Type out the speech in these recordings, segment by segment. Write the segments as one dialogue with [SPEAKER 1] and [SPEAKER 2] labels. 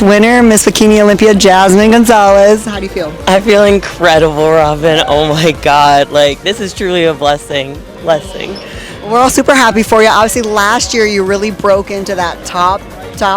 [SPEAKER 1] winner, Miss Bikini Olympia, Jasmine Gonzalez. How do you feel?
[SPEAKER 2] I feel incredible, Robin. Oh my God. Like, this is truly a blessing.
[SPEAKER 1] We're all super happy for you. Obviously, last year you really broke into that top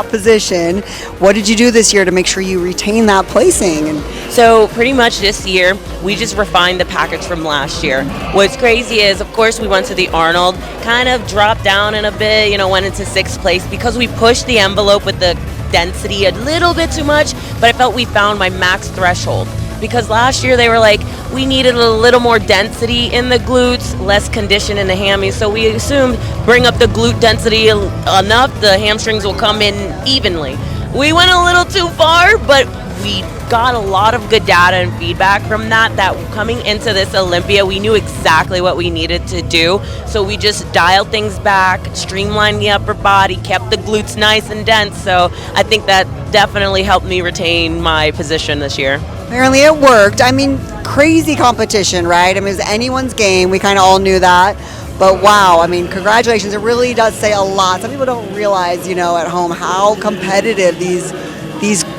[SPEAKER 1] position. What did you do this year to make sure you retain that placing?
[SPEAKER 2] So pretty much this year, we just refined the package from last year. What's crazy is, of course, we went to the Arnold, kind of dropped down in a bit, went into 6th place because we pushed the envelope with the density a little bit too much, but I felt we found my max threshold. Because last year they were like, we needed a little more density in the glutes, less condition in the hammies. So we assumed bring up the glute density enough, the hamstrings will come in evenly. We went a little too far, but we got a lot of good data and feedback from that coming into this Olympia, we knew exactly what we needed to do. So we just dialed things back, streamlined the upper body, kept the glutes nice and dense. So I think that definitely helped me retain my position this year.
[SPEAKER 1] Apparently it worked. I mean, crazy competition, right? I mean, it was anyone's game. We kind of all knew that. But wow, I mean, congratulations. It really does say a lot. Some people don't realize, at home how competitive these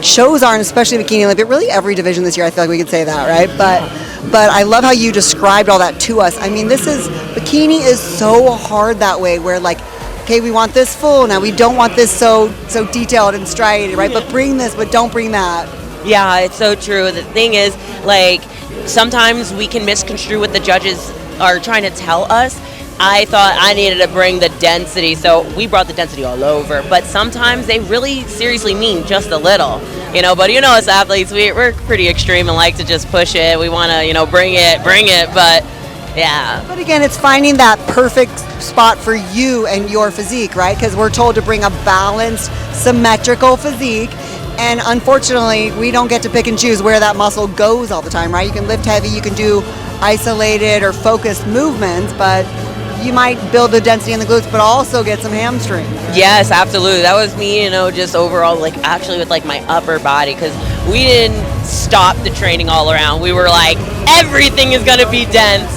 [SPEAKER 1] shows are, and especially Bikini Olympia. Really every division this year, I feel like we could say that, right? But I love how you described all that to us. I mean, Bikini is so hard that way, where like, okay, we want this full, now we don't want this so detailed and striated, right? But bring this, but don't bring that.
[SPEAKER 2] Yeah, it's so true. The thing is, like, sometimes we can misconstrue what the judges are trying to tell us. I thought I needed to bring the density, so we brought the density all over. But sometimes they really seriously mean just a little, But us athletes, we're pretty extreme and like to just push it. We want to, bring it. But yeah.
[SPEAKER 1] But again, it's finding that perfect spot for you and your physique, right? Because we're told to bring a balanced, symmetrical physique. And unfortunately, we don't get to pick and choose where that muscle goes all the time, right? You can lift heavy, you can do isolated or focused movements, but you might build the density in the glutes, but also get some hamstring.
[SPEAKER 2] Yes, absolutely. That was me, just overall, like, actually with, like, my upper body, because we didn't stop the training all around. We were like, everything is going to be dense,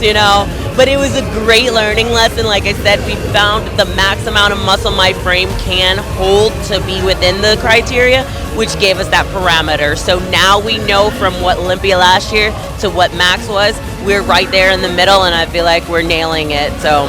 [SPEAKER 2] But it was a great learning lesson. Like I said, we found the max amount of muscle my frame can hold to be within the criteria, which gave us that parameter. So now we know from what Olympia last year to what max was, we're right there in the middle, and I feel like we're nailing it. So,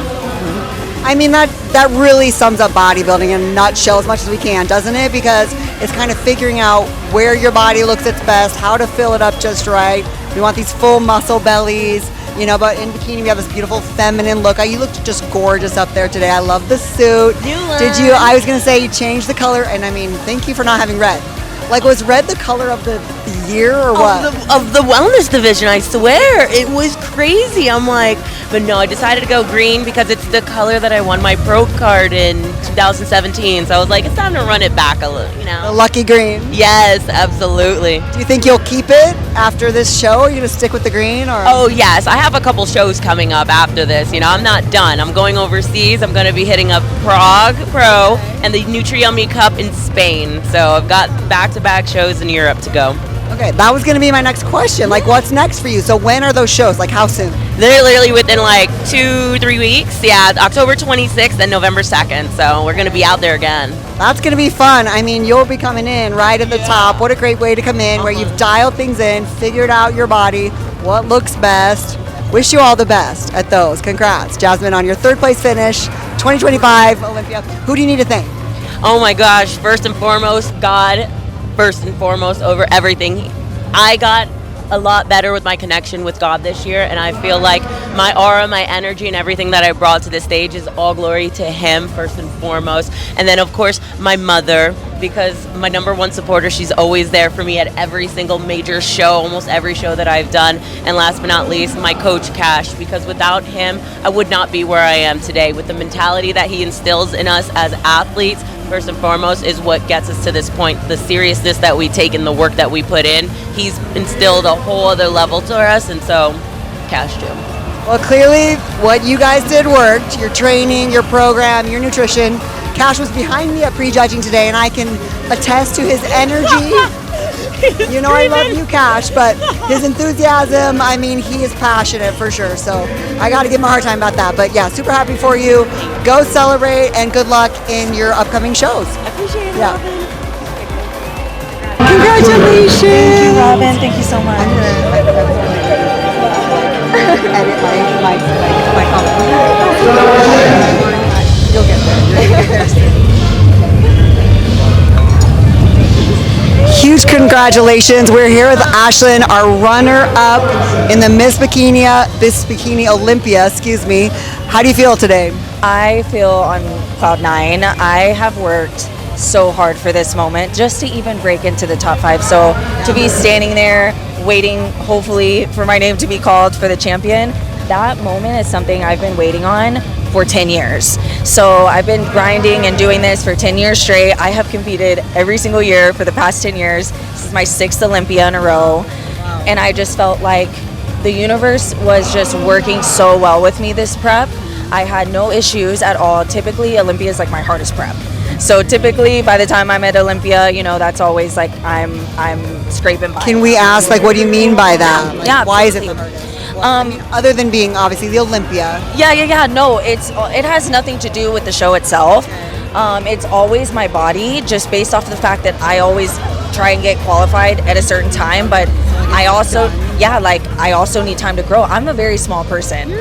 [SPEAKER 1] I mean, that really sums up bodybuilding in a nutshell as much as we can, doesn't it? Because it's kind of figuring out where your body looks its best, how to fill it up just right. We want these full muscle bellies. But in Bikini, we have this beautiful feminine look. You looked just gorgeous up there today. I love the suit. Did you? I was going to say you changed the color, and I mean, thank you for not having red. Like, was red the color of the year or what?
[SPEAKER 2] Of the wellness division, I swear. It was crazy. I'm like, but no, I decided to go green because it's the color that I won my pro card in 2017. So I was like, it's time to run it back a little,
[SPEAKER 1] The lucky green.
[SPEAKER 2] Yes, absolutely.
[SPEAKER 1] Do you think you'll keep it after this show? Are you going to stick with the green? Or?
[SPEAKER 2] Oh, yes. I have a couple shows coming up after this. I'm not done. I'm going overseas. I'm going to be hitting up Prague Pro and the Nutriyummy Cup in Spain. So I've got back-to-back shows in Europe to go.
[SPEAKER 1] Okay, that was going to be my next question. Like, what's next for you? So when are those shows? Like, how soon?
[SPEAKER 2] They're literally within like 2-3 weeks. Yeah, October 26th and November 2nd. So we're going to be out there again.
[SPEAKER 1] That's going to be fun. I mean, you'll be coming in right at the top. What a great way to come in, where you've dialed things in, figured out your body, what looks best. Wish you all the best at those. Congrats, Jasmine, on your 3rd place finish, 2025 Olympia. Who do you need to thank?
[SPEAKER 2] Oh my gosh, first and foremost, God. First and foremost over everything. I got a lot better with my connection with God this year, and I feel like my aura, my energy, and everything that I brought to this stage is all glory to Him first and foremost. And then of course my mother, because my number one supporter, she's always there for me at every single major show, almost every show that I've done. And last but not least, my coach Cash, because without him I would not be where I am today. With the mentality that he instills in us as athletes, first and foremost, is what gets us to this point. The seriousness that we take and the work that we put in, he's instilled a whole other level to us, and so Cash too.
[SPEAKER 1] Well, clearly what you guys did worked. Your training, your program, your nutrition. Cash was behind me at prejudging today, and I can attest to his energy. I love you, Cash, but his enthusiasm, I mean, he is passionate for sure. So I got to give him a hard time about that. But yeah, super happy for you. Go celebrate, and good luck in your upcoming shows.
[SPEAKER 2] I appreciate it.
[SPEAKER 1] Yeah. Congratulations.
[SPEAKER 3] Thank you, Robin. Thank you so much.
[SPEAKER 1] Edit my comment. You'll get there. You'll get there soon. Huge congratulations. We're here with Ashlyn, our runner-up in the Miss Bikini Olympia, excuse me. How do you feel today?
[SPEAKER 3] I feel on cloud nine. I have worked so hard for this moment just to even break into the top 5. So to be standing there waiting, hopefully, for my name to be called for the champion, that moment is something I've been waiting on for 10 years. So I've been grinding and doing this for 10 years straight. I have competed every single year for the past 10 years. This is my 6th Olympia in a row. Wow. And I just felt like the universe was just working so well with me this prep. I had no issues at all. Typically, Olympia is like my hardest prep. So typically, by the time I'm at Olympia, you know, that's always like I'm scraping by.
[SPEAKER 1] Can we ask, like, what do you mean by that? Like,
[SPEAKER 3] yeah,
[SPEAKER 1] why is it the hardest? I mean, other than being obviously the Olympia.
[SPEAKER 3] Yeah. No, it has nothing to do with the show itself. It's always my body, just based off the fact that I always try and get qualified at a certain time, but I also need time to grow. I'm a very small person.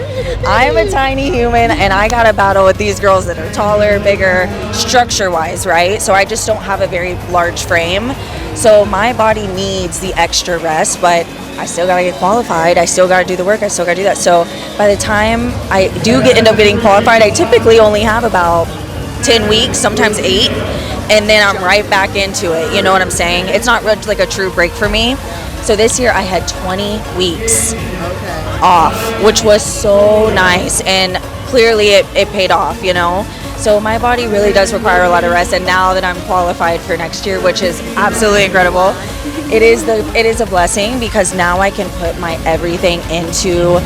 [SPEAKER 3] I'm a tiny human, and I gotta battle with these girls that are taller, bigger, structure-wise, right? So I just don't have a very large frame. So my body needs the extra rest, but I still gotta get qualified. I still gotta do the work. I still gotta do that. So by the time I do end up getting qualified, I typically only have about 10 weeks, sometimes 8, and then I'm right back into it. You know what I'm saying? It's not like a true break for me. So this year I had 20 weeks off, which was so nice, and clearly it paid off, you know? So my body really does require a lot of rest, and now that I'm qualified for next year, which is absolutely incredible, it is a blessing, because now I can put my everything into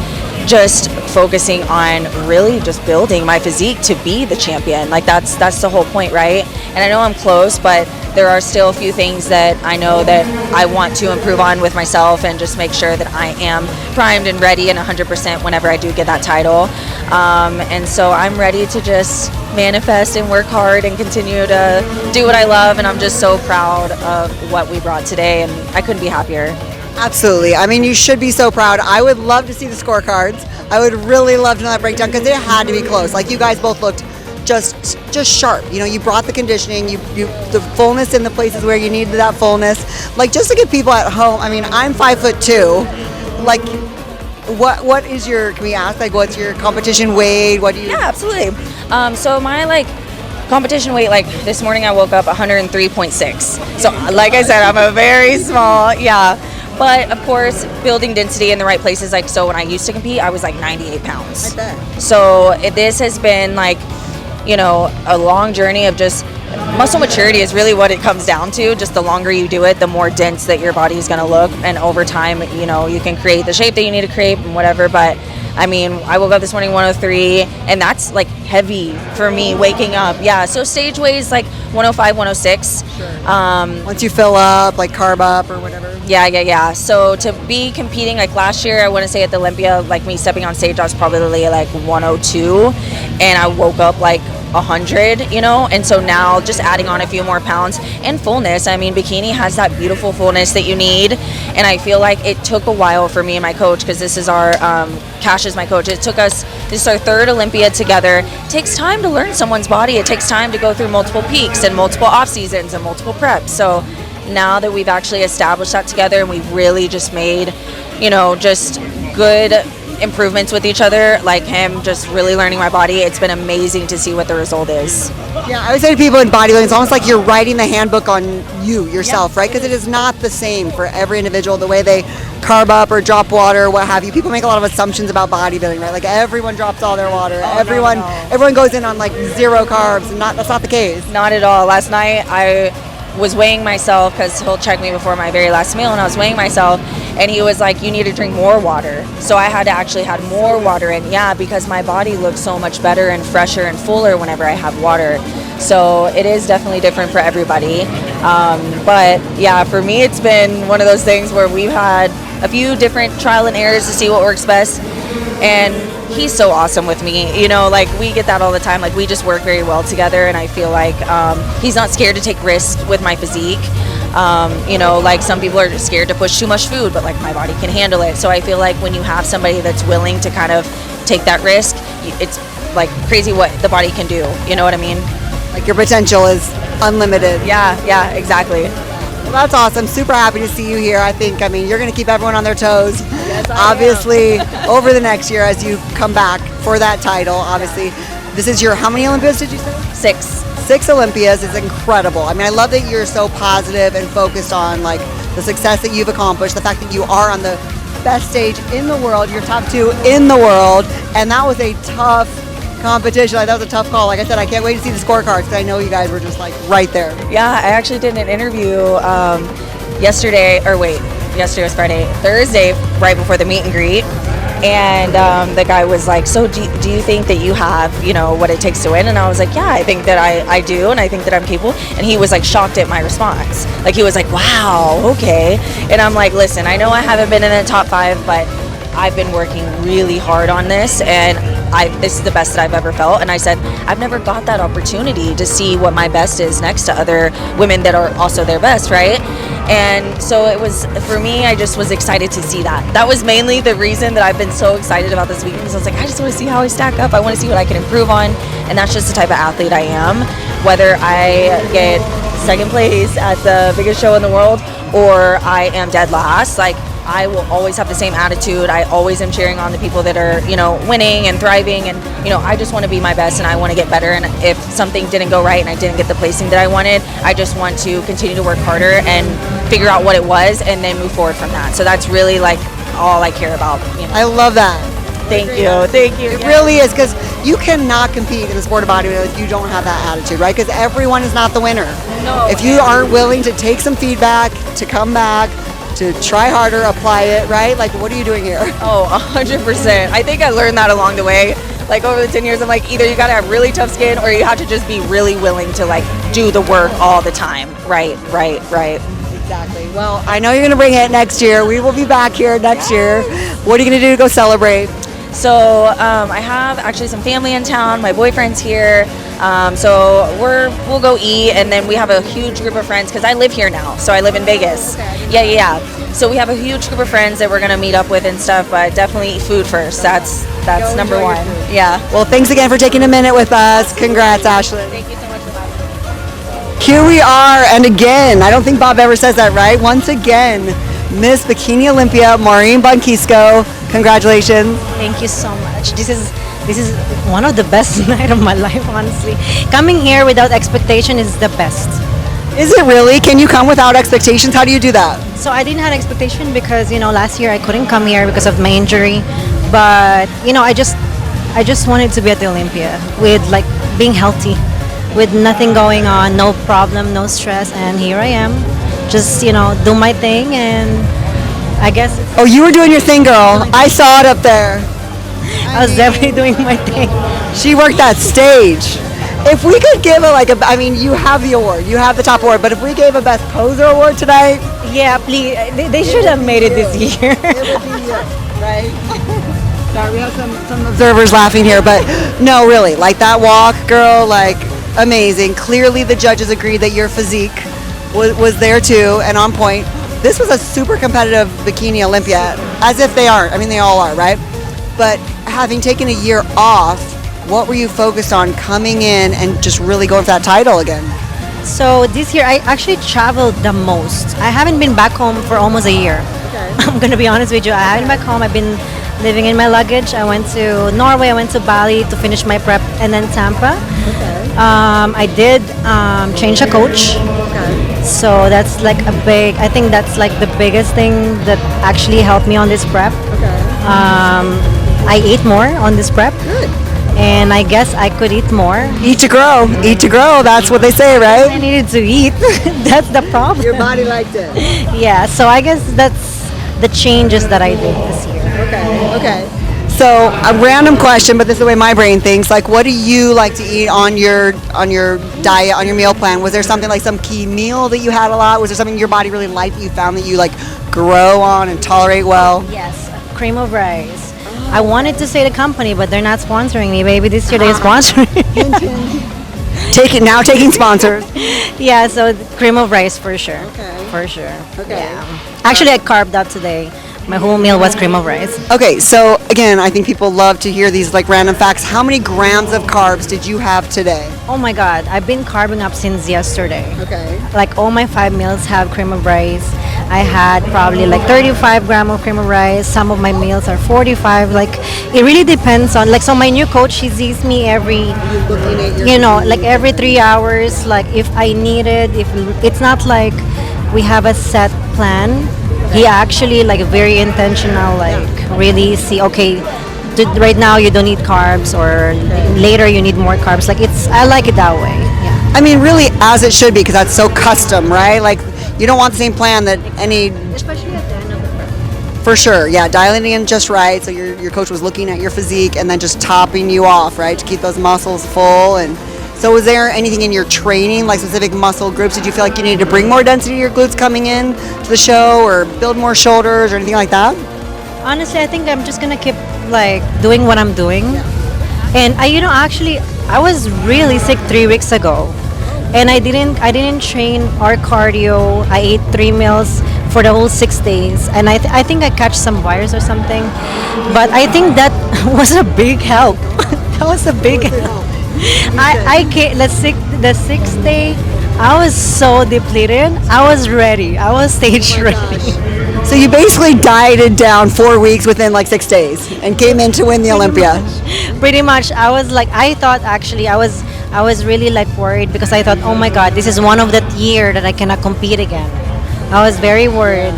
[SPEAKER 3] just focusing on really just building my physique to be the champion. Like that's the whole point, right? And I know I'm close, but there are still a few things that I know that I want to improve on with myself, and just make sure that I am primed and ready and 100% whenever I do get that title. And so I'm ready to just manifest and work hard and continue to do what I love, and I'm just so proud of what we brought today, and I couldn't be happier.
[SPEAKER 1] Absolutely. I mean, you should be so proud. I would love to see the scorecards. I would really love to know that breakdown, because it had to be close. Like, you guys both looked just sharp. You know, you brought the conditioning, you the fullness in the places where you needed that fullness. Like, just to give people at home, I mean, I'm 5'2". Like, what is your, can we ask, like, what's your competition weight? What do you?
[SPEAKER 3] Yeah, absolutely. So my competition weight, this morning I woke up 103.6. So like I said, I'm a very small, But of course, building density in the right places. So when I used to compete, I was 98 pounds.
[SPEAKER 1] I bet.
[SPEAKER 3] So this has been a long journey of just muscle maturity is really what it comes down to. Just the longer you do it, the more dense that your body is going to look. And over time, you can create the shape that you need to create and whatever. But I mean, I woke up this morning 103, and that's heavy for me waking up. Yeah, so stage weight is 105, 106.
[SPEAKER 1] Sure. Once you fill up, carb up or whatever.
[SPEAKER 3] Yeah. So to be competing last year, I want to say at the Olympia, me stepping on stage, I was probably 102, and I woke up 100, and so now just adding on a few more pounds and fullness. I mean, Bikini has that beautiful fullness that you need, and I feel like it took a while for me and my coach, because this is our Cash is my coach. This is our 3rd Olympia together. It takes time to learn someone's body. It takes time to go through multiple peaks and multiple off seasons and multiple preps. So now that we've actually established that together, and we've really just made just good improvements with each other, him just really learning my body, it's been amazing to see what the result is.
[SPEAKER 1] Yeah, I would say to people in bodybuilding, it's almost like you're writing the handbook on yourself, right? Because it is not the same for every individual, the way they carb up or drop water, what have you. People make a lot of assumptions about bodybuilding, right? Everyone drops all their water. Everyone goes in on 0 carbs, and that's not the case.
[SPEAKER 3] Not at all. Last night I was weighing myself, because he'll check me before my very last meal, and I was weighing myself, and he was like, you need to drink more water. So I had to actually have more water in, because my body looks so much better and fresher and fuller whenever I have water. So it is definitely different for everybody. But yeah, for me, it's been one of those things where we've had a few different trial and errors to see what works best. And he's so awesome with me. We get that all the time. We just work very well together, and I feel like he's not scared to take risks with my physique. You know, like some people are scared to push too much food, but like my body can handle it. So I feel like when you have somebody that's willing to kind of take that risk, it's like crazy what the body can do. You know what I mean?
[SPEAKER 1] Like your potential is unlimited.
[SPEAKER 3] Yeah, exactly.
[SPEAKER 1] Well, that's awesome. Super happy to see you here. I mean, you're going to keep everyone on their toes.
[SPEAKER 3] Yes,
[SPEAKER 1] obviously, over the next year as you come back for that title. Obviously, this is your, how many Olympias did you say? 6 Olympias is incredible. I mean, I love that you're so positive and focused on like the success that you've accomplished, the fact that you are on the best stage in the world, you're top 2 in the world, and that was a tough competition. That was a tough call. Like I said, I can't wait to see the scorecards because I know you guys were just like right there.
[SPEAKER 3] Yeah, I actually did an interview yesterday was Friday, Thursday, right before the meet and greet. And the guy was like, so do you think that you have, you know, what it takes to win? And I was like, yeah, I think that I do, and I think that I'm capable. And he was like shocked at my response. Like he was like, wow, okay. And I'm like, listen, I know I haven't been in the top 5, but I've been working really hard on this, and this is the best that I've ever felt. And I said, I've never got that opportunity to see what my best is next to other women that are also their best, right? And so it was, for me, I just was excited to see that. That was mainly the reason that I've been so excited about this weekend, because I was like, I just want to see how I stack up. I want to see what I can improve on. And that's just the type of athlete I am. Whether I get second place at the biggest show in the world or I am dead last, like, I will always have the same attitude. I always am cheering on the people that are, you know, winning and thriving, and, you know, I just want to be my best and I want to get better. And if something didn't go right and I didn't get the placing that I wanted, I just want to continue to work harder and figure out what it was and then move forward from that. So that's really like all I care about. You know?
[SPEAKER 1] I love that.
[SPEAKER 3] Thank you.
[SPEAKER 1] It really is, because you cannot compete in the sport of bodybuilding if you don't have that attitude, right? Because everyone is not the winner.
[SPEAKER 3] No.
[SPEAKER 1] If you aren't willing to take some feedback, to come back, to try harder, apply it, right? Like, what are you doing here?
[SPEAKER 3] Oh, 100%. I think I learned that along the way. Like over the 10 years, I'm like, either you gotta have really tough skin or you have to just be really willing to like do the work all the time. Right.
[SPEAKER 1] Exactly. Well, I know you're gonna bring it next year. We will be back here next year. What are you gonna do to go celebrate?
[SPEAKER 3] So I have actually some family in town. My boyfriend's here. So we'll go eat, and then we have a huge group of friends because I live here now. So I live in Vegas. Okay. Yeah. So we have a huge group of friends that we're gonna meet up with and stuff. But definitely eat food first. That's number one. Yeah.
[SPEAKER 1] Well, thanks again for taking a minute with us. Congrats, Ashley.
[SPEAKER 3] Thank you so much for having me.
[SPEAKER 1] Here we are, and again, I don't think Bob ever says that, right? Once again, Miss Bikini Olympia, Maureen Bunquisco. Congratulations.
[SPEAKER 4] Thank you so much. This is one of the best night of my life, honestly. Coming here without expectation is the best.
[SPEAKER 1] Is it really? Can you come without expectations? How do you do that?
[SPEAKER 4] So I didn't have expectation because, you know, last year I couldn't come here because of my injury. But, you know, I just wanted to be at the Olympia with like being healthy, with nothing going on, no problem, no stress, and here I am. Just, you know, do my thing, and I guess
[SPEAKER 1] Oh, you were doing your thing, girl. I saw it up there.
[SPEAKER 4] I was definitely doing my thing.
[SPEAKER 1] She worked that stage. If we could give I mean, you have the award, you have the top award, but if we gave a Best Poser award tonight,
[SPEAKER 4] Yeah, please. They should have made it this year.
[SPEAKER 1] it would be you, right? Sorry, we have some observers laughing here, but no, really, like that walk, girl, like amazing. Clearly the judges agreed that your physique was there too and on point. This was a super competitive Bikini Olympia, as if they aren't. I mean, they all are, right? But having taken a year off, what were you focused on coming in and just really going for that title again?
[SPEAKER 4] So this year I actually traveled the most. I haven't been back home for almost a year.
[SPEAKER 1] Okay.
[SPEAKER 4] I'm gonna be honest with you. I haven't been back home. I've been living in my luggage. I went to Norway. I went to Bali to finish my prep, and then Tampa.
[SPEAKER 1] Okay.
[SPEAKER 4] I did change a coach.
[SPEAKER 1] Okay.
[SPEAKER 4] So that's like I think that's like the biggest thing that actually helped me on this prep.
[SPEAKER 1] Okay.
[SPEAKER 4] I ate more on this prep.
[SPEAKER 1] Good.
[SPEAKER 4] And I guess I could eat more.
[SPEAKER 1] Eat to grow. Eat to grow. That's what they say,
[SPEAKER 4] I
[SPEAKER 1] right?
[SPEAKER 4] needed to eat. That's the problem.
[SPEAKER 1] Your body liked it.
[SPEAKER 4] Yeah, so I guess that's the changes that I did this year.
[SPEAKER 1] Okay. So a random question, but this is the way my brain thinks. Like, what do you like to eat on your diet, on your meal plan? Was there something like some key meal that you had a lot? Was there something your body really liked that you found that you like grow on and tolerate well?
[SPEAKER 4] Yes, cream of rice. I wanted to say the company, but they're not sponsoring me. Maybe this year they're sponsoring.
[SPEAKER 1] Taking sponsors.
[SPEAKER 4] Yeah, so cream of rice for sure.
[SPEAKER 1] Okay.
[SPEAKER 4] For sure.
[SPEAKER 1] Okay.
[SPEAKER 4] Yeah. Actually, I carved up today. My whole meal was cream of rice.
[SPEAKER 1] Okay, so again, I think people love to hear these like random facts. How many grams of carbs did you have today?
[SPEAKER 4] Oh my God, I've been carving up since yesterday.
[SPEAKER 1] Okay.
[SPEAKER 4] Like all my 5 meals have cream of rice. I had probably like 35 gram of cream of rice. Some of my meals are 45. Like it really depends on, like, so my new coach, he sees me every, like every 3 hours. Like if I need it, if it's not like we have a set plan. He actually like very intentional, like really see, okay, right now you don't need carbs, or later you need more carbs. Like I like it that way. Yeah.
[SPEAKER 1] I mean, really, as it should be, because that's so custom, right? Like, you don't want the same plan that any.
[SPEAKER 4] Especially at the end of the prep.
[SPEAKER 1] For sure, yeah, dialing in just right. So your coach was looking at your physique and then just topping you off, right, to keep those muscles full. And so, was there anything in your training, like specific muscle groups? Did you feel like you needed to bring more density to your glutes coming in to the show, or build more shoulders, or anything like that?
[SPEAKER 4] Honestly, I think I'm just gonna keep like doing what I'm doing. And I was really sick 3 weeks ago, and I didn't train or cardio. I ate 3 meals for the whole 6 days, and I think I catch some virus or something. But I think that was a big help. That was a big help. I can't. The sixth day, I was so depleted. I was ready. I was stage ready.
[SPEAKER 1] So you basically dieted down 4 weeks within like 6 days and came in to win the Olympia.
[SPEAKER 4] Pretty much. I was like, I thought actually I was really like worried, because I thought, oh my God, this is one of the year that I cannot compete again. I was very worried.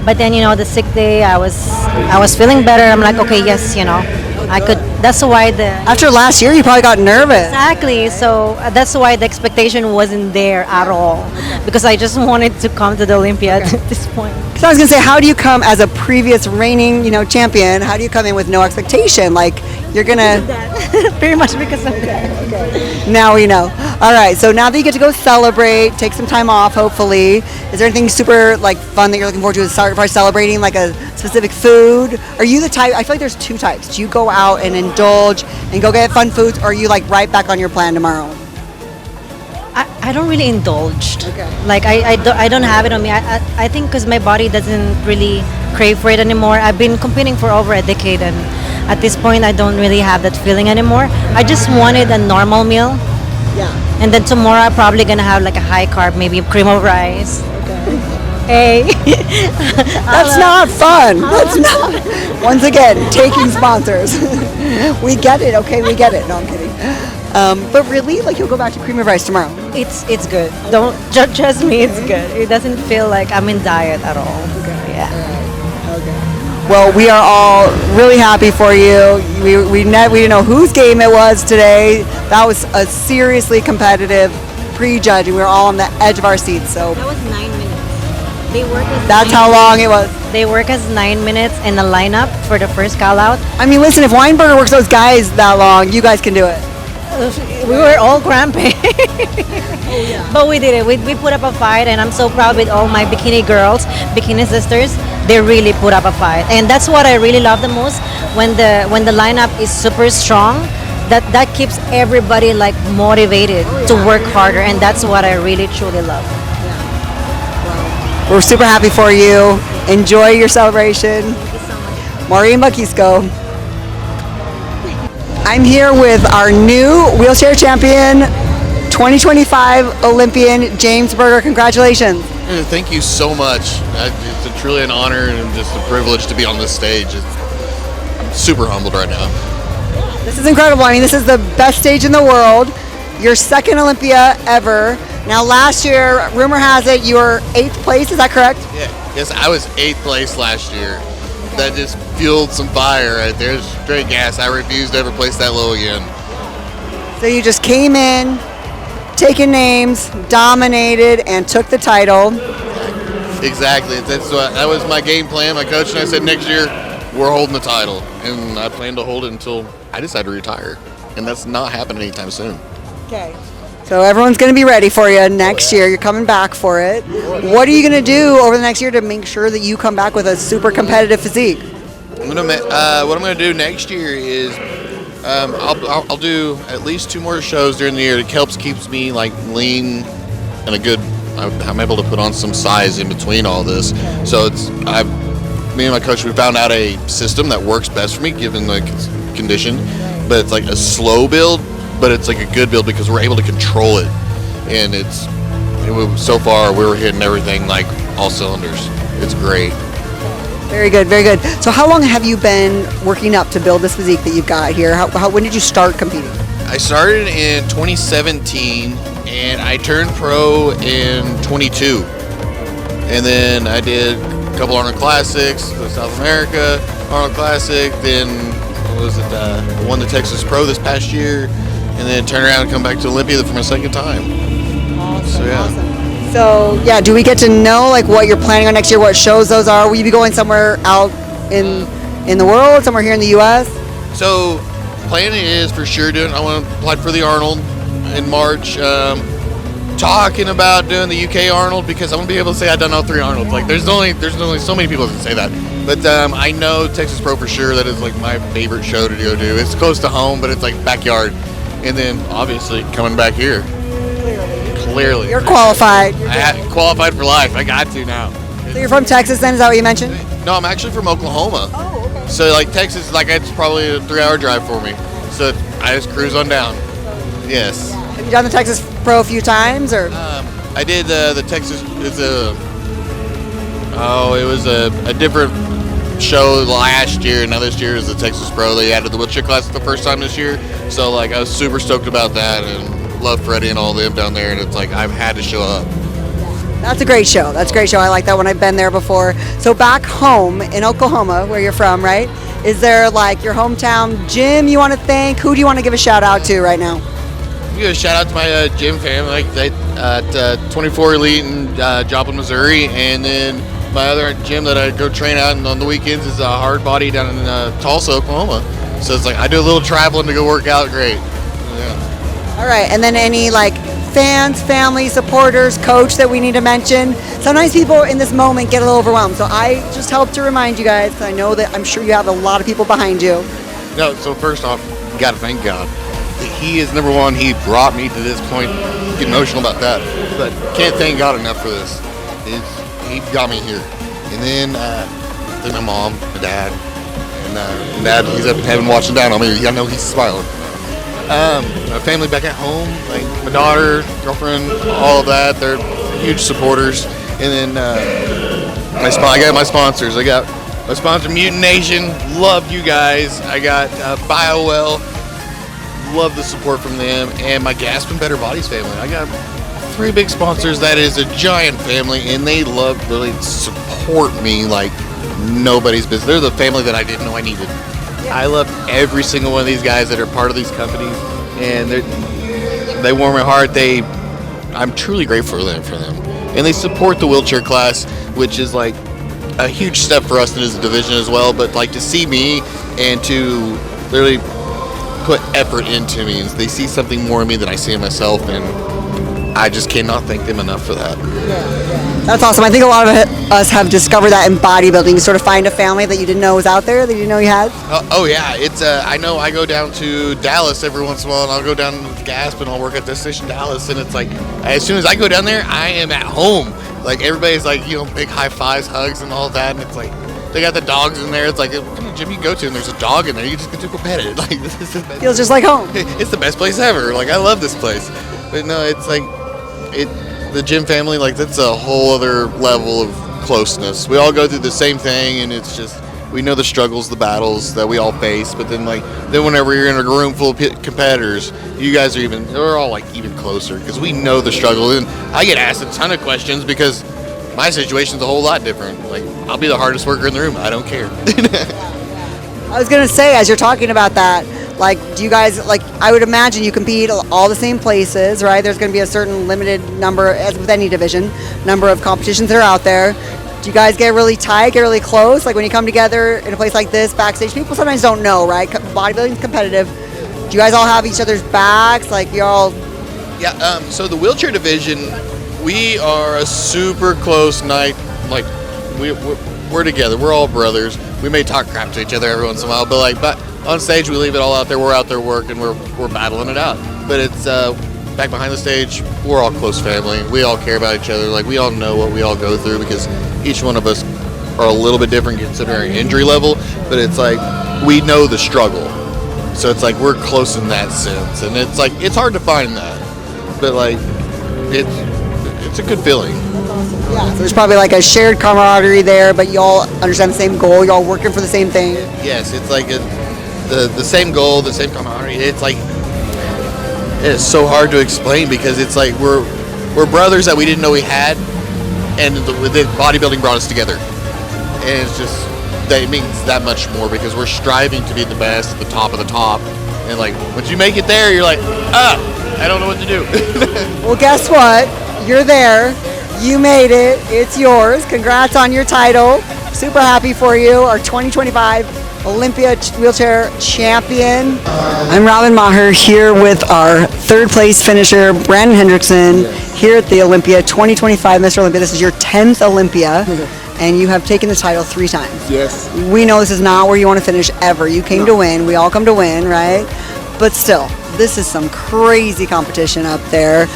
[SPEAKER 4] But then the 6th day, I was feeling better. I'm like, okay, yes, I could. That's why
[SPEAKER 1] After last year, you probably got nervous.
[SPEAKER 4] Exactly. So that's why the expectation wasn't there at all, because I just wanted to come to the Olympia at this point.
[SPEAKER 1] So I was gonna say, how do you come as a previous reigning, champion? How do you come in with no expectation? Like you're gonna.
[SPEAKER 4] Pretty much because of that.
[SPEAKER 1] Now we know. All right. So now that you get to go celebrate, take some time off, hopefully. Is there anything super like fun that you're looking forward to as far as celebrating, like a specific food? Are you the type? I feel like there's two types. Do you go out and indulge and go get fun foods, or are you like right back on your plan tomorrow?
[SPEAKER 4] I don't really indulge.
[SPEAKER 1] Okay.
[SPEAKER 4] Like I don't have it on me. I think because my body doesn't really crave for it anymore. I've been competing for over a decade, and at this point I don't really have that feeling anymore. I just wanted a normal meal.
[SPEAKER 1] Yeah.
[SPEAKER 4] And then tomorrow I'm probably gonna have like a high carb, maybe cream of rice.
[SPEAKER 1] Okay.
[SPEAKER 4] Hey.
[SPEAKER 1] That's not fun. That's not. Once again, taking sponsors. We get it. Okay, we get it. No, I'm kidding. But really, like you'll go back to cream of rice tomorrow.
[SPEAKER 4] It's good. Don't trust me. It's good. It doesn't feel like I'm in diet at all.
[SPEAKER 1] Okay.
[SPEAKER 4] Yeah.
[SPEAKER 1] Okay. Well, we are all really happy for you. We didn't know whose game it was today. That was a seriously competitive pre-judge, and we were all on the edge of our seats. So
[SPEAKER 4] That was 9 minutes. They work as
[SPEAKER 1] that's how long it was.
[SPEAKER 4] They work as 9 minutes in the lineup for the first call out.
[SPEAKER 1] I mean, listen, if Weinberger works those guys that long, you guys can do it.
[SPEAKER 4] We were all cramping. But we did it. We put up a fight, and I'm so proud with all my bikini girls, bikini sisters. They really put up a fight, and that's what I really love the most. When the lineup is super strong, that keeps everybody like motivated to work harder, and that's what I really truly love.
[SPEAKER 1] We're super happy for you. Enjoy your celebration.
[SPEAKER 4] Thank you so much.
[SPEAKER 1] Maureen Bakisco. I'm here with our new wheelchair champion, 2025 Olympian, James Berger. Congratulations.
[SPEAKER 5] Thank you so much. It's truly an honor and just a privilege to be on this stage. I'm super humbled right now.
[SPEAKER 1] This is incredible. I mean, this is the best stage in the world. Your second Olympia ever. Now, last year, rumor has it, you were 8th place. Is that correct?
[SPEAKER 5] Yeah. Yes, I was 8th place last year. That just fueled some fire right there. Straight gas. I refused to ever place that low again.
[SPEAKER 1] So you just came in, taking names, dominated, and took the title.
[SPEAKER 5] Exactly. That was my game plan. My coach and I said next year we're holding the title, and I plan to hold it until I decide to retire, and that's not happening anytime soon.
[SPEAKER 1] Okay. So everyone's going to be ready for you next year. You're coming back for it. What are you going to do over the next year to make sure that you come back with a super competitive physique?
[SPEAKER 5] What I'm going to do next year is I'll I'll do at least 2 more shows during the year. It keeps me like lean and a good. I'm able to put on some size in between all this. So me and my coach, we found out a system that works best for me given the condition. But it's like a slow build, but it's like a good build because we're able to control it. And so far we were hitting everything like all cylinders. It's great.
[SPEAKER 1] Very good, very good. So how long have you been working up to build this physique that you've got here? When did you start competing?
[SPEAKER 5] I started in 2017 and I turned pro in 22. And then I did a couple Arnold Classics, the South America Arnold Classic, then won the Texas Pro this past year, and then turned around and come back to Olympia for my second time.
[SPEAKER 1] Awesome,
[SPEAKER 5] so yeah.
[SPEAKER 1] Awesome. So yeah, do we get to know like what you're planning on next year, what shows those are? Will you be going somewhere out in the world, somewhere here in the U.S.?
[SPEAKER 5] So planning is for sure I want to apply for the Arnold in March. Talking about doing the UK Arnold because I want to be able to say I've done all 3 Arnolds. Like there's only so many people that can say that. But I know Texas Pro for sure. That is like my favorite show to go do. It's close to home, but it's like backyard. And then obviously coming back here. Clearly.
[SPEAKER 1] You're qualified.
[SPEAKER 5] Qualified for life. I got to now.
[SPEAKER 1] So you're from Texas then, is that what you mentioned?
[SPEAKER 5] No, I'm actually from Oklahoma.
[SPEAKER 1] Oh, okay.
[SPEAKER 5] So like Texas, like it's probably a 3-hour drive for me. So I just cruise on down. Yes.
[SPEAKER 1] Have you done the Texas Pro a few times, or?
[SPEAKER 5] I did the Texas. It was a different show last year. Now this year is the Texas Pro. They added the wheelchair class the first time this year. So like I was super stoked about that and love Freddie and all of them down there. And it's like I've had to show up.
[SPEAKER 1] That's a great show. That's a great show. I like that one. I've been there before. So back home in Oklahoma, where you're from, right? Is there like your hometown gym you want to thank? Who do you want to give a shout out to right now?
[SPEAKER 5] Give a shout out to my gym family, like at 24 Elite in Joplin, Missouri, and then my other gym that I go train out on the weekends is Hard Body down in Tulsa, Oklahoma. So it's like I do a little traveling to go work out. Great. Yeah.
[SPEAKER 1] All right, and then any like fans, family, supporters, coach that we need to mention. Sometimes people in this moment get a little overwhelmed, so I just help to remind you guys. I know that I'm sure you have a lot of people behind you.
[SPEAKER 5] No, so first off, you got to thank God. He is number one. He brought me to this point. Get emotional about that, but can't thank God enough for this. He got me here. And then my mom, my dad, and Dad, he's up in heaven watching down on me. I know he's smiling. My family back at home, like my daughter, girlfriend, all of that, they're huge supporters. And then I got my sponsors. I got my sponsor, Mutant Nation. Love you guys. I got BioWell. Love the support from them, and my Gasp and Better Bodies family. I got 3 big sponsors. That is a giant family, and they really support me like nobody's business. They're the family that I didn't know I needed. I love every single one of these guys that are part of these companies, and they warm my heart. I'm truly grateful for them, and they support the wheelchair class, which is like a huge step for us as a division as well. But like to see me and to literally put effort into me, and they see something more in me than I see in myself, and I just cannot thank them enough for that.
[SPEAKER 1] That's awesome. I think a lot of us have discovered that in bodybuilding. You sort of find a family that you didn't know was out there, that you didn't know you had.
[SPEAKER 5] Oh yeah, it's I know I go down to Dallas every once in a while, and I'll go down to Gasp and I'll work at Destination Dallas, and it's like as soon as I go down there, I am at home. Like everybody's like, big high fives, hugs, and all that, and it's like they got the dogs in there. It's like any gym you go to, and there's a dog in there. You just get to go pet it. Like this is the best.
[SPEAKER 1] Feels just like home.
[SPEAKER 5] It's the best place ever. Like I love this place. But no, it's like the gym family. Like that's a whole other level of closeness. We all go through the same thing, and it's just we know the struggles, the battles that we all face. But then whenever you're in a room full of competitors, you guys are we're all like even closer because we know the struggle. And I get asked a ton of questions because my situation's a whole lot different. Like I'll be the hardest worker in the room. I don't care.
[SPEAKER 1] I was gonna say, as you're talking about that, like, do you guys, like, I would imagine you compete all the same places, right? There's gonna be a certain limited number, as with any division, number of competitions that are out there. Do you guys get really tight, get really close? Like when you come together in a place like this, backstage, people sometimes don't know, right? Bodybuilding's competitive. Do you guys all have each other's backs? Like you're all...
[SPEAKER 5] Yeah, so the wheelchair division, we are a super close night. Like we're together. We're all brothers. We may talk crap to each other every once in a while, but like, but on stage we leave it all out there. We're out there working. We're battling it out. But it's back behind the stage. We're all close family. We all care about each other. Like we all know what we all go through because each one of us are a little bit different considering our injury level. But it's like we know the struggle. So it's like we're close in that sense, and it's like it's hard to find that, but like it's a good feeling.
[SPEAKER 1] Yeah, so there's probably like a shared camaraderie there, but you all understand the same goal. You're all working for the same thing.
[SPEAKER 5] Yes, it's like the same goal, the same camaraderie. It's like it's so hard to explain because it's like we're brothers that we didn't know we had, and the bodybuilding brought us together, and it's just. That it means that much more because we're striving to be the best at the top of the top, and like once you make it there, you're like, I don't know what to do.
[SPEAKER 1] Well, guess what? You're there. You made it. It's yours. Congrats on your title. Super happy for you. Our 2025 Olympia wheelchair champion. I'm Robin Maher here with our third place finisher, Brandon Hendrickson, here at the Olympia 2025 Mr. Olympia. This is your 10th Olympia. And you have taken the title 3 times.
[SPEAKER 6] Yes.
[SPEAKER 1] We know this is not where you want to finish ever. You came to win. We all come to win, right? But still, this is some crazy competition up there.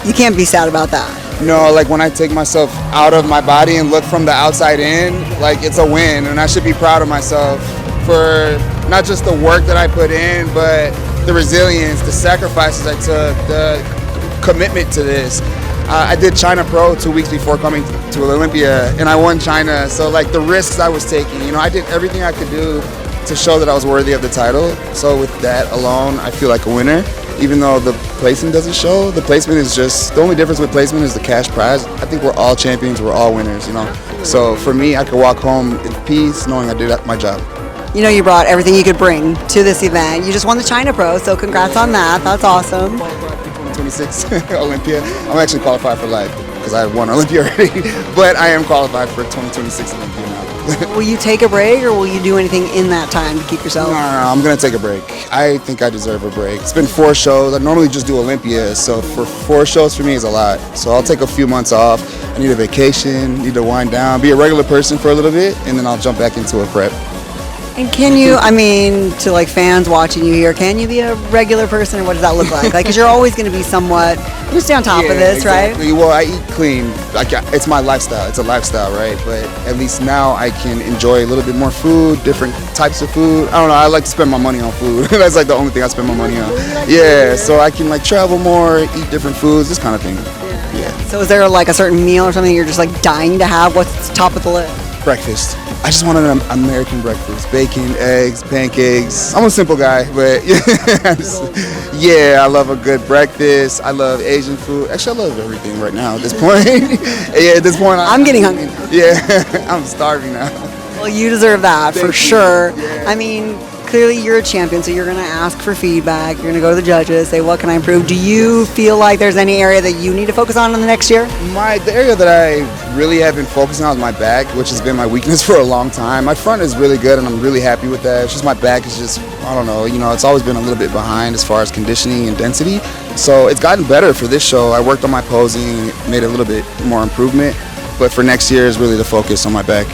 [SPEAKER 1] You can't be sad about that.
[SPEAKER 6] No, like when I take myself out of my body and look from the outside in, like it's a win, and I should be proud of myself for not just the work that I put in, but the resilience, the sacrifices I took, the commitment to this. I did China Pro 2 weeks before coming to Olympia, and I won China. So like the risks I was taking, you know, I did everything I could do to show that I was worthy of the title. So with that alone, I feel like a winner. Even though the placement doesn't show, the placement is just, the only difference with placement is the cash prize. I think we're all champions, we're all winners, you know. So for me, I could walk home in peace knowing I did my job.
[SPEAKER 1] You know, you brought everything you could bring to this event. You just won the China Pro, so congrats on that. That's awesome.
[SPEAKER 6] 26 Olympia. I'm actually qualified for life because I won Olympia already, but I am qualified for 2026 Olympia now.
[SPEAKER 1] Will you take a break or will you do anything in that time to keep yourself?
[SPEAKER 6] No, I'm going to take a break. I think I deserve a break. It's been 4 shows. I normally just do Olympia, so for 4 shows for me is a lot. So I'll take a few months off. I need a vacation, need to wind down, be a regular person for a little bit, and then I'll jump back into a prep.
[SPEAKER 1] And can you, I mean, to like fans watching you here, can you be a regular person, or what does that look like? Like, because you're always going to be somewhat, you stay on top of this,
[SPEAKER 6] exactly.
[SPEAKER 1] right?
[SPEAKER 6] Well, I eat clean. Like, it's my lifestyle. It's a lifestyle, right? But at least now I can enjoy a little bit more food, different types of food. I don't know. I like to spend my money on food. That's like the only thing I spend my money on. Yeah, so I can like travel more, eat different foods, this kind of thing. Yeah.
[SPEAKER 1] So is there like a certain meal or something you're just like dying to have? What's top of the list?
[SPEAKER 6] Breakfast. I just wanted an American breakfast. Bacon, eggs, pancakes. I'm a simple guy, but yeah, I love a good breakfast. I love Asian food. Actually, I love everything right now at this point. Yeah, at this point.
[SPEAKER 1] I'm getting hungry.
[SPEAKER 6] Yeah, I'm starving now.
[SPEAKER 1] Well, you deserve that for sure.
[SPEAKER 6] Yeah.
[SPEAKER 1] I mean, clearly you're a champion, so you're going to ask for feedback. You're going to go to the judges, say, what can I improve? Do you feel like there's any area that you need to focus on in the next year?
[SPEAKER 6] The area that I really have been focusing on is my back, which has been my weakness for a long time. My front is really good, and I'm really happy with that. It's just my back is just, I don't know, it's always been a little bit behind as far as conditioning and density. So it's gotten better for this show. I worked on my posing, made a little bit more improvement, but for next year is really the focus on my back.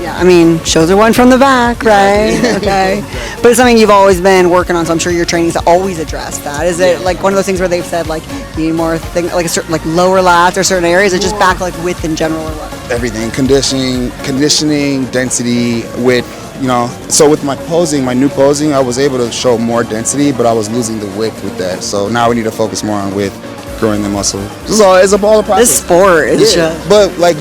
[SPEAKER 1] Yeah, I mean, shows are won from the back, right? Okay. But it's something you've always been working on, so I'm sure your training's always addressed that. Is it like one of those things where they've said like you need more like a certain like lower lats or certain areas, or just back like width in general, or what?
[SPEAKER 6] Everything, conditioning, density, width. So with my posing, my new posing, I was able to show more density, but I was losing the width with that. So now we need to focus more on width, growing the muscle. It's a ball of process.
[SPEAKER 1] This sport is just.
[SPEAKER 6] But like.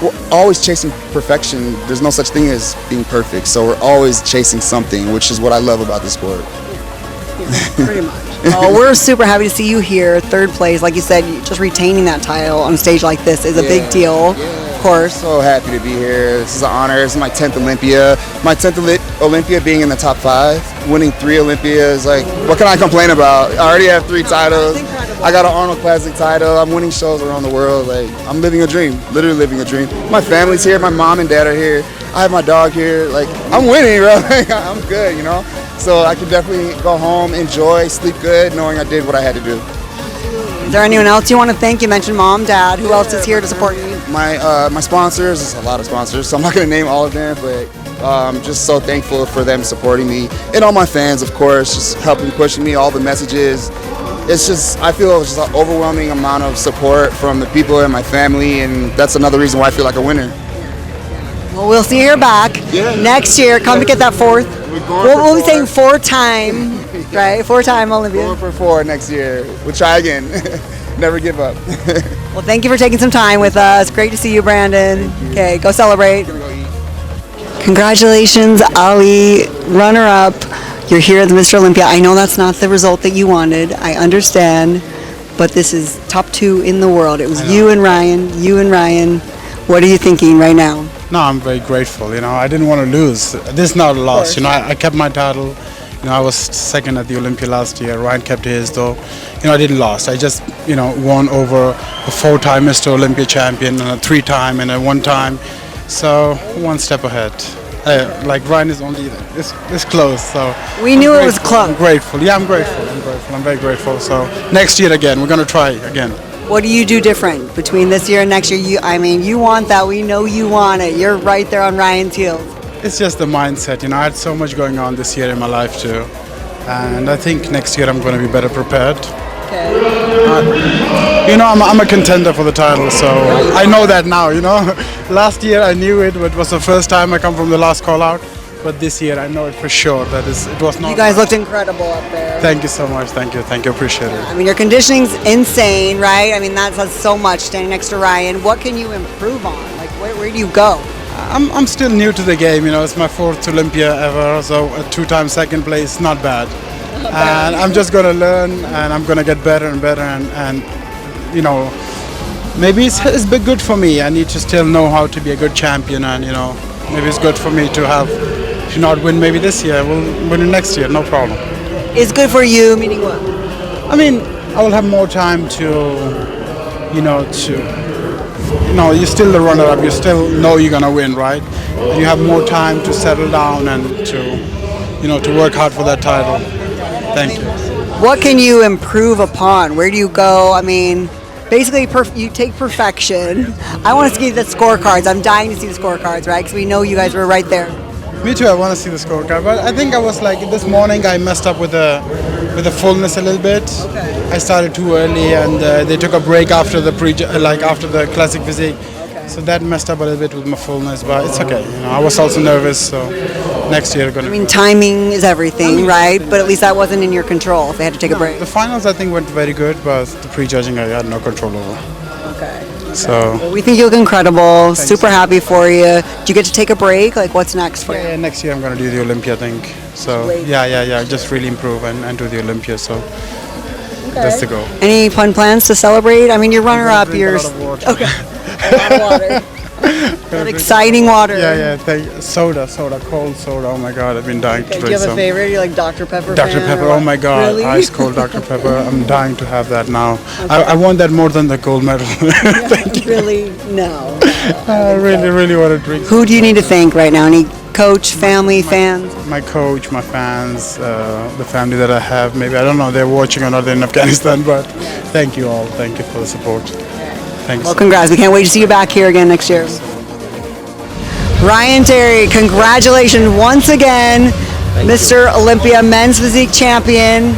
[SPEAKER 6] We're always chasing perfection. There's no such thing as being perfect. So we're always chasing something, which is what I love about the sport.
[SPEAKER 1] Yeah, pretty much. Well, we're super happy to see you here, third place. Like you said, just retaining that title on a stage like this is a big deal, of course.
[SPEAKER 6] So happy to be here. This is an honor. This is my 10th Olympia. My 10th Olympia being in the top 5, winning 3 Olympias. Like, what can I complain about? I already have 3 titles. I got an Arnold Classic title. I'm winning shows around the world. Like, I'm living a dream, literally living a dream. My family's here. My mom and dad are here. I have my dog here. Like, I'm winning, bro. I'm good, So I can definitely go home, enjoy, sleep good, knowing I did what I had to do.
[SPEAKER 1] Is there anyone else you want to thank? You mentioned mom, dad. Who else is here to support you?
[SPEAKER 6] my sponsors. There's a lot of sponsors, so I'm not going to name all of them, but just so thankful for them supporting me, and all my fans, of course, just helping, pushing me, all the messages. It's just, I feel just an overwhelming amount of support from the people in my family, and that's another reason why I feel like a winner.
[SPEAKER 1] Well, we'll see you back next year. Come to get that fourth. We'll be saying four-time, right? Four-time Olympia.
[SPEAKER 6] 4 for 4 next year. We'll try again. Never give up.
[SPEAKER 1] Well, thank you for taking some time with us. Great to see you, Brandon. Okay, go celebrate. Congratulations, Ali, runner-up. You're here at the Mr. Olympia. I know that's not the result that you wanted. I understand, but this is top 2 in the world. It was you and Ryan. What are you thinking right now?
[SPEAKER 7] No, I'm very grateful. I didn't want to lose. This is not a loss. I kept my title. I was second at the Olympia last year. Ryan kept his, though. I didn't lose. I just, won over a 4-time Mr. Olympia champion and a 3-time and a 1-time. So one step ahead. Like Ryan is only this close. So
[SPEAKER 1] we knew it was close.
[SPEAKER 7] I'm grateful. Yeah, I'm grateful. I'm very grateful. So next year again, we're going to try again.
[SPEAKER 1] What do you do different between this year and next year? You want that. We know you want it. You're right there on Ryan's heels.
[SPEAKER 7] It's just the mindset. I had so much going on this year in my life too. And I think next year I'm going to be better prepared.
[SPEAKER 1] Okay.
[SPEAKER 7] I'm a contender for the title, so I know that now, Last year I knew it, but it was the first time I come from the last call out. But this year I know it for sure that it was not.
[SPEAKER 1] You guys looked incredible up there.
[SPEAKER 7] Thank you so much. Thank you. Appreciate it.
[SPEAKER 1] Your conditioning's insane, right? That says so much standing next to Ryan. What can you improve on? Where do you go?
[SPEAKER 7] I'm still new to the game, It's my 4th Olympia ever, so a 2-time second place, not bad. And I'm just going to learn, and I'm going to get better and better, and maybe it's been good for me. I need to still know how to be a good champion, and maybe it's good for me to have. If you not win maybe this year, we'll win it next year, no problem.
[SPEAKER 1] It's good for you, meaning what?
[SPEAKER 7] I will have more time to, you're still the runner-up, you still know you're going to win, right? And you have more time to settle down and to work hard for that title. Thank you.
[SPEAKER 1] What can you improve upon? Where do you go? Basically, you take perfection. I want to see the scorecards. I'm dying to see the scorecards, right? Because we know you guys were right there.
[SPEAKER 7] Me too. I want to see the scorecard, but I think I was this morning. I messed up with the fullness a little bit.
[SPEAKER 1] Okay.
[SPEAKER 7] I started too early, and they took a break after the after the classic physique. Okay. So that messed up a little bit with my fullness, but it's okay. I was also nervous, so next year we're gonna.
[SPEAKER 1] Timing is everything, right? But at least that wasn't in your control. If they had to take a break.
[SPEAKER 7] The finals I think went very good, but the prejudging I had no control over.
[SPEAKER 1] Okay.
[SPEAKER 7] So
[SPEAKER 1] well, we think you look incredible. Super happy for you. Do you get to take a break? What's next for you?
[SPEAKER 7] Yeah, next year I'm going to do the Olympia, I think. So yeah, just really improve and do the Olympia. So that's the goal.
[SPEAKER 1] Any fun plans to celebrate? You're runner-up.
[SPEAKER 7] You're a lot of water.
[SPEAKER 1] Okay. A lot of water. That exciting water.
[SPEAKER 7] Yeah. Soda, cold soda. Oh my God, I've been dying to drink some.
[SPEAKER 1] Do you have a favorite? You're Dr. Pepper
[SPEAKER 7] Dr. Pepper, oh my God,
[SPEAKER 1] really?
[SPEAKER 7] Ice cold Dr. Pepper. I'm dying to have that now. Okay. I want that more than the gold medal. Thank you.
[SPEAKER 1] Really? No.
[SPEAKER 7] I really want to drink.
[SPEAKER 1] Who do you need to thank right now? Any coach, family, fans?
[SPEAKER 7] My coach, my fans, the family that I have. Maybe, I don't know, they're watching or not, they're in Afghanistan, but thank you all. Thank you for the support. Thanks.
[SPEAKER 1] Well, congrats. We can't wait to see you back here again next year. Ryan Terry, congratulations once again, Mr. Olympia Men's Physique Champion.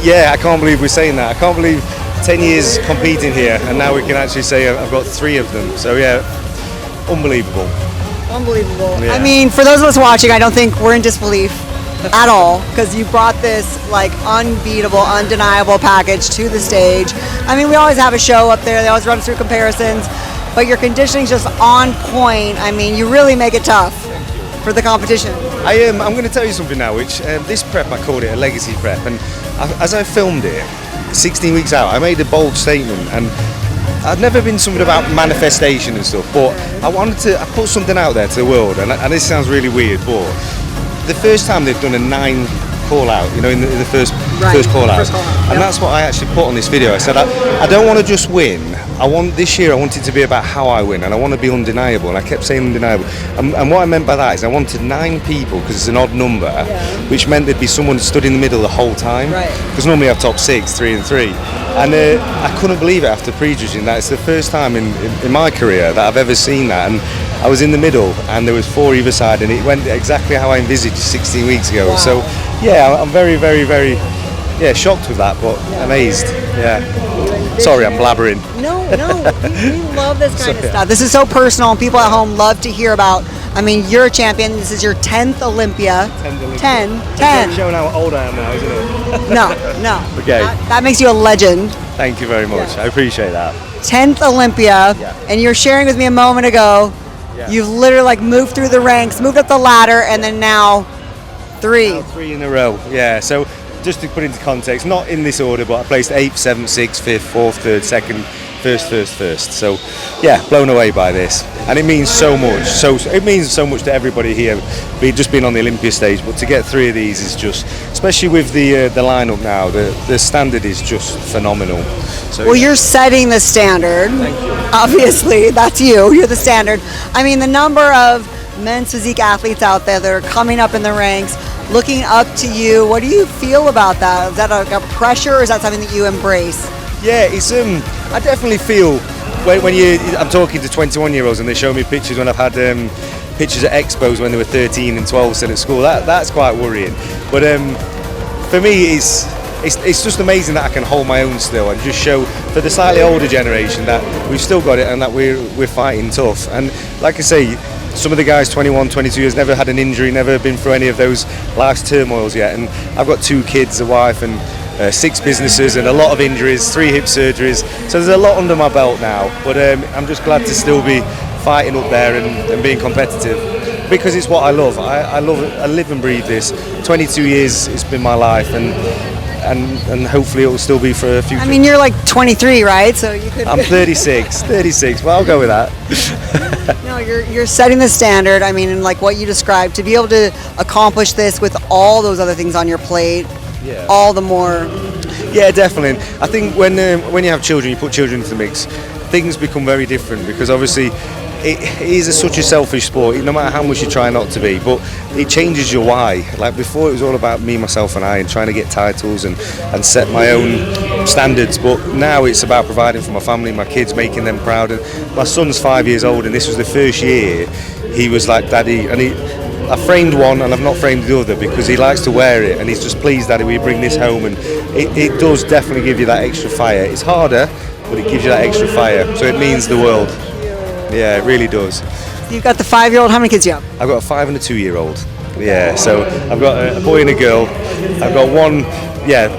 [SPEAKER 8] Yeah, I can't believe we're saying that. I can't believe 10 years competing here, and now we can actually say I've got 3 of them. So yeah, unbelievable.
[SPEAKER 1] Unbelievable.
[SPEAKER 8] Yeah.
[SPEAKER 1] For those of us watching, I don't think we're in disbelief at all, because you brought this unbeatable, undeniable package to the stage. We always have a show up there. They always run through comparisons. But your conditioning's just on point. You really make it tough for the competition.
[SPEAKER 8] I'm going to tell you something now, which this prep, I called it a legacy prep. And as I filmed it, 16 weeks out, I made a bold statement. And I've never been something about manifestation and stuff, but I put something out there to the world. And this sounds really weird, but the first time they've done a 9 call out, you know, in the first
[SPEAKER 1] Right,
[SPEAKER 8] first call out.
[SPEAKER 1] first call out,
[SPEAKER 8] And
[SPEAKER 1] yep.
[SPEAKER 8] that's what I actually put on this video. I said I don't want to just win. This year I want it to be about how I win, and I want to be undeniable. And I kept saying undeniable. And what I meant by that is I wanted 9 people, because it's an odd number, which meant there'd be someone stood in the middle the whole time.
[SPEAKER 1] Right.
[SPEAKER 8] Because normally I have top 6, 3 and 3. And I couldn't believe it after prejudging that. It's the first time in my career that I've ever seen that. And I was in the middle, and there was 4 either side, and it went exactly how I envisaged 16 weeks ago.
[SPEAKER 1] Wow.
[SPEAKER 8] So, yeah, I'm very, very, very, shocked with that, but amazed. Yeah. Sorry, I'm blabbering.
[SPEAKER 1] No, we love this kind of stuff. This is so personal, and people at home love to hear about. I mean, you're a champion. This is your 10th Olympia. 10.
[SPEAKER 8] Showing how old I am now, isn't it?
[SPEAKER 1] No.
[SPEAKER 8] Okay.
[SPEAKER 1] That makes you a legend.
[SPEAKER 8] Thank you very much. I appreciate that.
[SPEAKER 1] 10th Olympia,
[SPEAKER 8] Yeah.
[SPEAKER 1] and you're sharing with me a moment ago.
[SPEAKER 8] Yeah.
[SPEAKER 1] You've literally like moved through the ranks, moved up the ladder, and then now 3.
[SPEAKER 8] Now 3 in a row. Yeah. So just to put into context, not in this order, but I placed 8th, 7th, 6th, 5th, 4th, 3rd, 2nd, first. So yeah, blown away by this, and it means so much. So it means so much to everybody here, just being on the Olympia stage. But to get 3 of these is just, especially with the lineup now, the standard is just phenomenal. So,
[SPEAKER 1] Well, you're setting the standard.
[SPEAKER 8] Thank you.
[SPEAKER 1] Obviously, that's you. You're the standard. I mean, the number of men's physique athletes out there that are coming up in the ranks, looking up to you. What do you feel about that? Is that like a pressure, or is that something that you embrace?
[SPEAKER 8] Yeah, it's I definitely feel when I'm talking to 21-year-olds and they show me pictures when I've had pictures at expos when they were 13 and 12 still at school. That's quite worrying. But for me, it's just amazing that I can hold my own still and just show for the slightly older generation that we've still got it and that we're fighting tough. And like I say, some of the guys 21, 22 years never had an injury, never been through any of those life's turmoils yet. And I've got 2 kids, a wife, and 6 businesses and a lot of injuries, 3 hip surgeries. So there's a lot under my belt now. But I'm just glad to still be fighting up there and being competitive, because it's what I love. I live and breathe this. 22 years it's been my life, and hopefully it will still be for a few.
[SPEAKER 1] I mean, you're like 23, right? So you could.
[SPEAKER 8] I'm 36. Well, I'll go with that.
[SPEAKER 1] No, you're setting the standard. I mean, and like what you described, to be able to accomplish this with all those other things on your plate,
[SPEAKER 8] Yeah.
[SPEAKER 1] all the more.
[SPEAKER 8] Yeah, definitely. I think when you have children, you put children into the mix, things become very different, because obviously it is such a selfish sport, no matter how much you try not to be, but it changes your why. Like before, it was all about me, myself and I, and trying to get titles and set my own standards, but now it's about providing for my family, my kids, making them proud. And my son's 5 years old, and this was the first year he was like, Daddy, and I framed one and I've not framed the other because he likes to wear it, and he's just pleased, Daddy, we bring this home. And it does definitely give you that extra fire. It's harder, but it gives you that extra fire, so it means the world. Yeah, it really does.
[SPEAKER 1] You've got the 5-year-old. How many kids do you have?
[SPEAKER 8] I've got a 5 and a 2-year-old. Yeah, so I've got a boy and a girl. I've got one,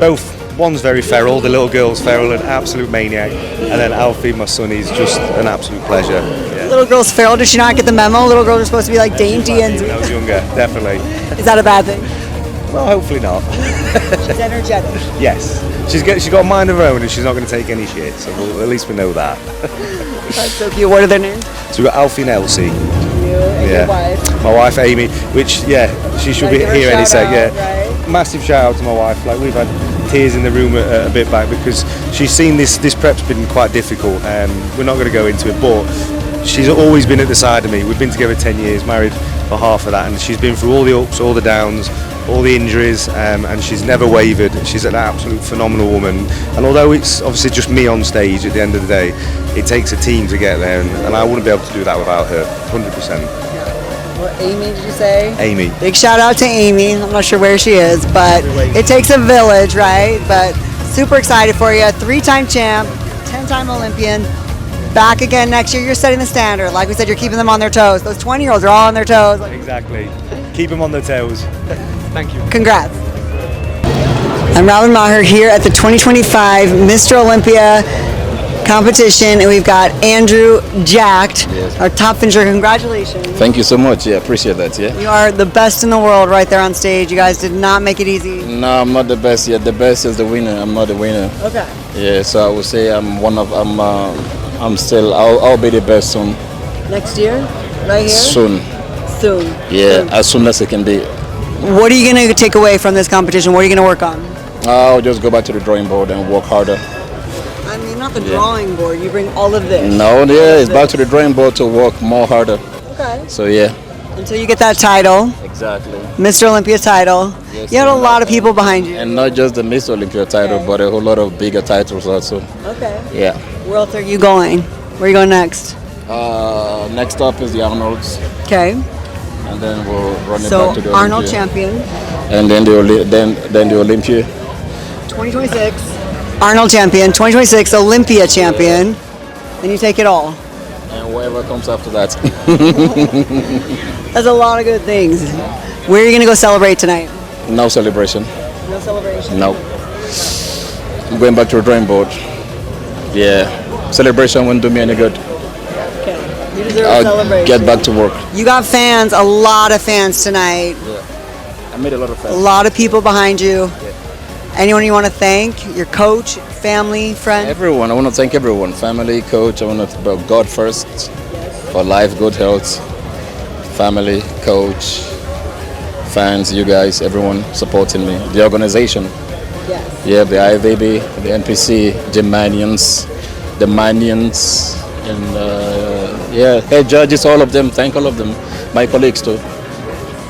[SPEAKER 8] both. One's very feral, the little girl's feral, an absolute maniac. And then Alfie, my son, he's just an absolute pleasure. Yeah.
[SPEAKER 1] Little girl's feral. Did she not get the memo? Little girls are supposed to be like dainty and.
[SPEAKER 8] When I was younger, definitely.
[SPEAKER 1] Is that a bad thing?
[SPEAKER 8] Well, hopefully not.
[SPEAKER 1] She's energetic.
[SPEAKER 8] Yes. She's got a mind of her own, and she's not going to take any shit, so at least we know that.
[SPEAKER 1] That's so cute. What are their names?
[SPEAKER 8] So we've got Alfie and Elsie.
[SPEAKER 1] You and your wife.
[SPEAKER 8] My wife Amy, which she should be
[SPEAKER 1] Give her
[SPEAKER 8] here any
[SPEAKER 1] shout
[SPEAKER 8] sec.
[SPEAKER 1] out,
[SPEAKER 8] Yeah,
[SPEAKER 1] right?
[SPEAKER 8] Massive shout out to my wife. Like, we've had tears in the room a bit back because she's seen this prep's been quite difficult. We're not going to go into it, but she's always been at the side of me. We've been together 10 years, married for half of that, and she's been through all the ups, all the downs, all the injuries, and she's never wavered. She's an absolute phenomenal woman, and although it's obviously just me on stage at the end of the day, it takes a team to get there, and I wouldn't be able to do that without her, 100%.
[SPEAKER 1] What, Amy, did you say?
[SPEAKER 8] Amy.
[SPEAKER 1] Big shout out to Amy. I'm not sure where she is, but it takes a village, right? But super excited for you. 3-time champ, 10-time Olympian. Back again next year. You're setting the standard. Like we said, you're keeping them on their toes. Those 20-year-olds are all on their toes.
[SPEAKER 8] Exactly. Keep them on their toes. Thank you.
[SPEAKER 1] Congrats. I'm Robin Maher here at the 2025 Mr. Olympia competition, and we've got Andrew Jacked, our top finisher. Congratulations.
[SPEAKER 9] Thank you so much. Yeah, appreciate that. Yeah.
[SPEAKER 1] You are the best in the world right there on stage. You guys did not make it easy.
[SPEAKER 9] No, I'm not the best yet. The best is the winner. I'm not the winner.
[SPEAKER 1] Okay.
[SPEAKER 9] Yeah, so I would say I'm still. I'll be the best soon.
[SPEAKER 1] Next year, right here.
[SPEAKER 9] Soon.
[SPEAKER 1] Soon.
[SPEAKER 9] Yeah, as soon as it can be.
[SPEAKER 1] What are you going to take away from this competition? What are you going to work on?
[SPEAKER 9] I'll just go back to the drawing board and work harder.
[SPEAKER 1] I mean, not the drawing board. You bring all of this.
[SPEAKER 9] No, yeah, it's back to the drawing board to work more harder.
[SPEAKER 1] Okay.
[SPEAKER 9] So yeah.
[SPEAKER 1] Until you get that title,
[SPEAKER 9] Exactly.
[SPEAKER 1] Mr. Olympia title.
[SPEAKER 9] Yes,
[SPEAKER 1] You had a
[SPEAKER 9] and
[SPEAKER 1] lot of people behind you.
[SPEAKER 9] And not just the Miss Olympia title, but a whole lot of bigger titles also.
[SPEAKER 1] Okay.
[SPEAKER 9] Yeah.
[SPEAKER 1] Where else are you going? Where are you going next?
[SPEAKER 9] Next up is the Arnold's,
[SPEAKER 1] Okay.
[SPEAKER 9] and then we'll run it
[SPEAKER 1] So
[SPEAKER 9] back to the
[SPEAKER 1] Arnold
[SPEAKER 9] Olympia.
[SPEAKER 1] champion,
[SPEAKER 9] And then then the Olympia.
[SPEAKER 1] 2026. Arnold champion, 2026 Olympia champion. Then you take it all.
[SPEAKER 9] And whatever comes after that.
[SPEAKER 1] That's a lot of good things. Where are you going to go celebrate tonight?
[SPEAKER 9] No celebration.
[SPEAKER 1] No celebration.
[SPEAKER 9] No. I'm going back to the drawing board. Yeah. Celebration won't do me any good.
[SPEAKER 1] Okay. You deserve a
[SPEAKER 9] I'll
[SPEAKER 1] celebration.
[SPEAKER 9] get back to work.
[SPEAKER 1] You got fans, a lot of fans tonight.
[SPEAKER 9] I made a lot of
[SPEAKER 1] A
[SPEAKER 9] friends.
[SPEAKER 1] lot of people behind you. Anyone you want to thank? Your coach, family, friends?
[SPEAKER 9] Everyone. I want to thank everyone. Family, coach. I want to thank God first for life, good health. Family, coach, fans, you guys, everyone supporting me. The organization.
[SPEAKER 1] Yes.
[SPEAKER 9] Yeah, the IFBB, the NPC, Gemanians, the Manians, and yeah, head judges, all of them. Thank all of them. My colleagues too.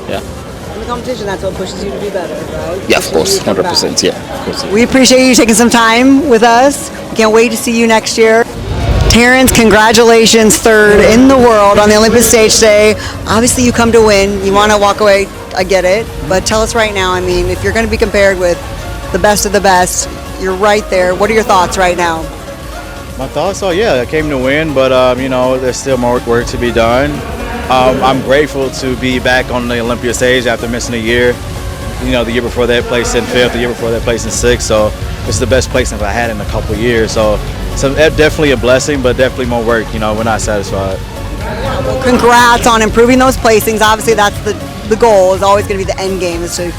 [SPEAKER 9] Yeah.
[SPEAKER 1] In the competition, that's what pushes you to do better, right?
[SPEAKER 9] Yeah, of
[SPEAKER 1] Pushes
[SPEAKER 9] course,
[SPEAKER 1] you to come back.
[SPEAKER 9] 100%. Yeah, of course.
[SPEAKER 1] We appreciate you taking some time with us. We can't wait to see you next year. Terrence, congratulations, third in the world on the Olympia stage today. Obviously, you come to win. You want to walk away. I get it. But tell us right now, I mean, if you're going to be compared with the best of the best, you're right there. What are your thoughts right now?
[SPEAKER 10] My thoughts are, yeah, I came to win, but you know, there's still more work to be done. I'm grateful to be back on the Olympia stage after missing a year. You know, the year before that, placed in 5th. The year before that, placed in 6th. So it's the best placement I had in a couple of years. So definitely a blessing, but definitely more work. You know, we're not satisfied.
[SPEAKER 1] Well, congrats on improving those placings. Obviously, that's the goal. Is always going to be the end game, is to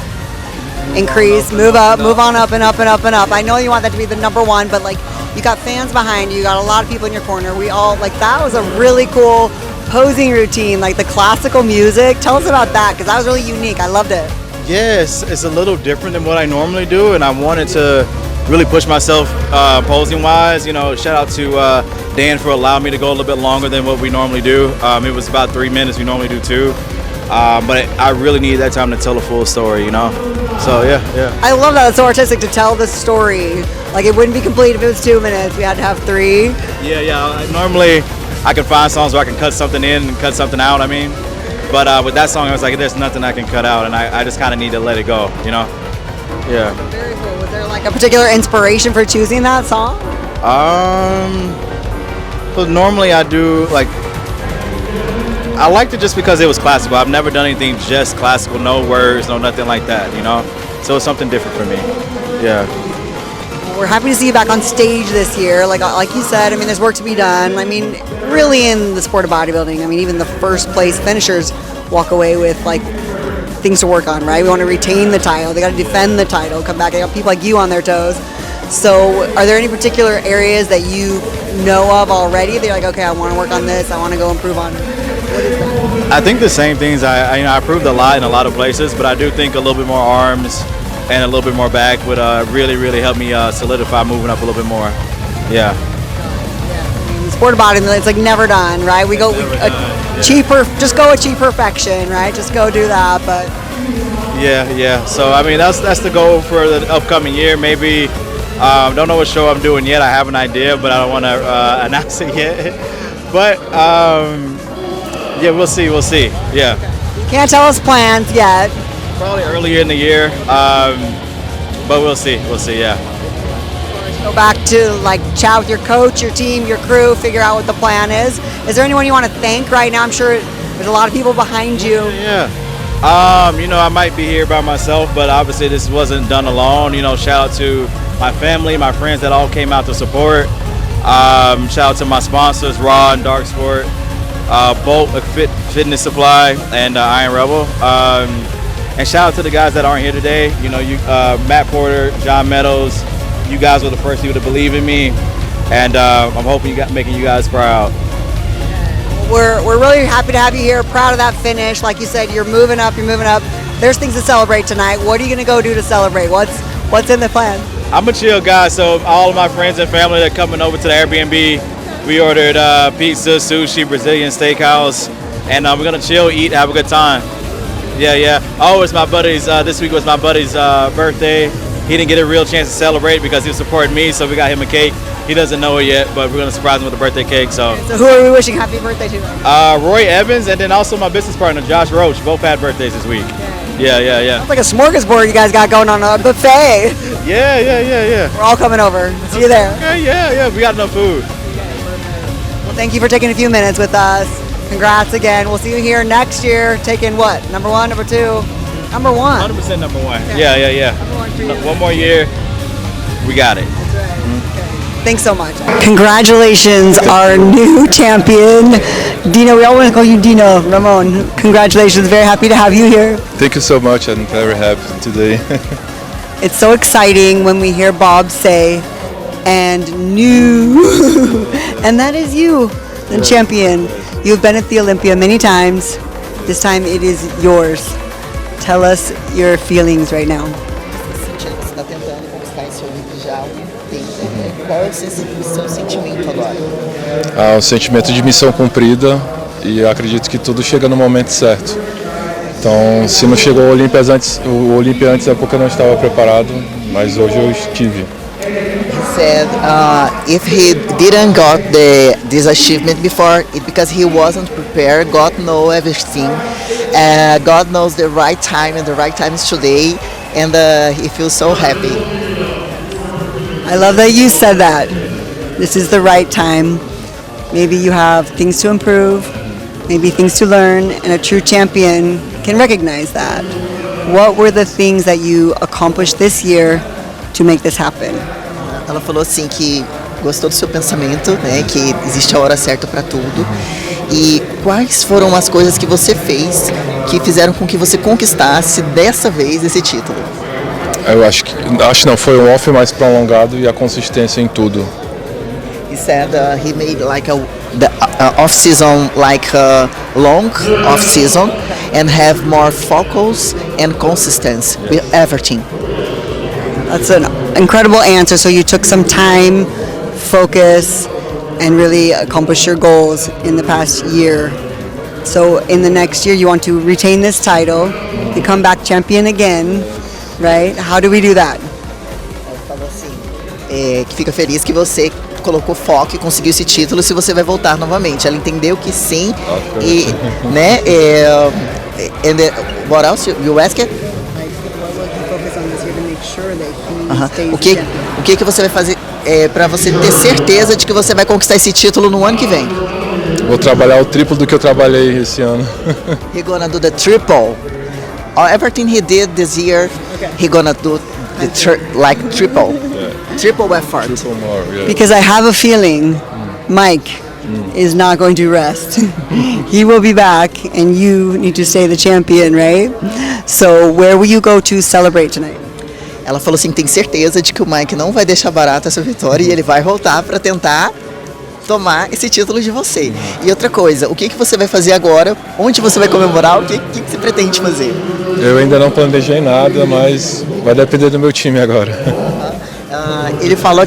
[SPEAKER 1] increase, move up, move on up and up and up and up. I know you want that to be the number one, but like, you got fans behind you, you got a lot of people in your corner. We all, like, that was a really cool posing routine, like the classical music. Tell us about that, because that was really unique. I loved it.
[SPEAKER 10] Yes, it's a little different than what I normally do, and I wanted to really push myself posing wise. You know, shout out to Dan for allowing me to go a little bit longer than what we normally do. It was about 3 minutes. We normally do 2. But I really needed that time to tell a full story, you know? So, yeah.
[SPEAKER 1] I love that. It's so artistic to tell the story. Like, it wouldn't be complete if it was 2 minutes. We had to have 3.
[SPEAKER 10] Yeah. Normally, I can find songs where I can cut something in and cut something out, I mean. But with that song, I was like, there's nothing I can cut out, and I just kind of need to let it go, you know? Yeah.
[SPEAKER 1] Very cool. Was there, like, a particular inspiration for choosing that song?
[SPEAKER 10] So normally I do, like, I liked it just because it was classical. I've never done anything just classical, no words, no nothing like that, you know? So it's something different for me. Yeah.
[SPEAKER 1] We're happy to see you back on stage this year. Like you said, I mean, there's work to be done. I mean, really in the sport of bodybuilding, I mean, even the first place finishers walk away with, like, things to work on, right? We want to retain the title. They got to defend the title, come back. They got people like you on their toes. So are there any particular areas that you know of already that you're like, okay, I want to work on this, I want to go improve on? What is that?
[SPEAKER 10] I think the same things. I improved a lot in a lot of places, but I do think a little bit more arms and a little bit more back would really help me solidify moving up a little bit more. Yeah.
[SPEAKER 1] I mean, sport of bodybuilding, it's like never done, right? We go cheaper, just go achieve perfection, right? Just go do that, but.
[SPEAKER 10] Yeah. So I mean, that's the goal for the upcoming year. Maybe don't know what show I'm doing yet. I have an idea, but I don't want to announce it yet. But yeah, we'll see. Yeah.
[SPEAKER 1] You can't tell us plans yet.
[SPEAKER 10] Probably earlier in the year, but we'll see. Yeah.
[SPEAKER 1] Go back to, like, chat with your coach, your team, your crew, figure out what the plan is. Is there anyone you want to thank right now? I'm sure there's a lot of people behind you.
[SPEAKER 10] Yeah. You know, I might be here by myself, but obviously this wasn't done alone. You know, shout out to my family, my friends that all came out to support. Shout out to my sponsors, Raw and Dark Sport, Bolt Fitness Supply, and Iron Rebel. And shout out to the guys that aren't here today. You know, Matt Porter, John Meadows. You guys were the first people to believe in me, and I'm hoping making you guys proud.
[SPEAKER 1] We're really happy to have you here. Proud of that finish. Like you said, you're moving up. there's things to celebrate tonight. What are you going to go do to celebrate? What's in the plan?
[SPEAKER 10] I'm a chill guy, so all of my friends and family that are coming over to the Airbnb, we ordered pizza, sushi, Brazilian steakhouse, and we're gonna chill, eat, have a good time. Yeah. Oh, it's my buddy's. This week was my buddy's birthday. He didn't get a real chance to celebrate because he was supporting me, so we got him a cake. He doesn't know it yet, but we're gonna surprise him with a birthday cake. So
[SPEAKER 1] who are we wishing happy birthday to?
[SPEAKER 10] Roy Evans, and then also my business partner Josh Roach. Both had birthdays this week. Yeah.
[SPEAKER 1] It's like a smorgasbord you guys got going on, a buffet.
[SPEAKER 10] Yeah.
[SPEAKER 1] We're all coming over. See you there.
[SPEAKER 10] Okay, yeah. We got enough food.
[SPEAKER 1] Well, thank you for taking a few minutes with us. Congrats again. We'll see you here next year. Taking what? Number 1, number 2? Number 1.
[SPEAKER 10] 100% number 1. Yeah.
[SPEAKER 1] Number 1 for you.
[SPEAKER 10] One more year, we got it.
[SPEAKER 1] That's right. Thanks so much. Congratulations, our new champion, Dino. We all want to call you Dino. Ramon, congratulations. Very happy to have you here.
[SPEAKER 11] Thank you so much. I'm very happy today.
[SPEAKER 1] It's so exciting when we hear Bob say, and new, and that is you, the champion. You've been at the Olympia many times. This time it is yours. Tell us your feelings right now.
[SPEAKER 12] Você está tentando conquistar esse Olympia já há algum tempo. Qual é o seu sentimento agora?
[SPEAKER 11] O sentimento de missão cumprida e eu acredito que tudo chega no momento certo. Então, se não chegou o Olympia antes é porque eu não estava preparado, mas hoje eu estive.
[SPEAKER 12] He said if he didn't got this achievement before, it because he wasn't prepared. God knows everything. God knows the right time, and the right time is today. And he feels so happy.
[SPEAKER 1] I love that you said that. This is the right time. Maybe you have things to improve, maybe things to learn, and a true champion can recognize that. What were the things that you accomplished this year to make this happen?
[SPEAKER 12] Ela falou assim que gostou do seu pensamento, né, que existe a hora certa para tudo. E quais foram as coisas que você fez que fizeram com que você conquistasse dessa vez esse título?
[SPEAKER 11] Eu acho não, foi um off mais prolongado e a consistência em tudo.
[SPEAKER 12] He said he made like the off season like a long off season and have more focus and consistency with everything.
[SPEAKER 1] That's an incredible answer. So you took some time, focus, and really accomplish your goals in the past year. So in the next year, you want to retain this title, to come back champion again, right? How do we do that?
[SPEAKER 12] Ela falou assim, que fica feliz que você colocou foco e conseguiu esse título se você vai voltar novamente. Ela entendeu que sim, e, né, and what else you ask it? O que você vai fazer para você ter certeza de que você vai conquistar esse título no ano que vem?
[SPEAKER 11] Vou trabalhar o triplo do que eu trabalhei esse ano.
[SPEAKER 12] He gonna do the triple. Everything he did this year, he gonna do the triple. Triple effort.
[SPEAKER 11] Triple more, yeah.
[SPEAKER 1] Because I have a feeling Mike is not going to rest. He will be back, and you need to stay the champion, right? So where will you go to celebrate tonight?
[SPEAKER 12] Ela falou assim, tem certeza de que o Mike não vai deixar barato essa vitória e ele vai voltar para tentar tomar esse título de você. E outra coisa, o que você vai fazer agora? Onde você vai comemorar? O que você pretende fazer?
[SPEAKER 11] Eu ainda não planejei nada, mas vai depender do meu time agora.
[SPEAKER 12] Ele falou,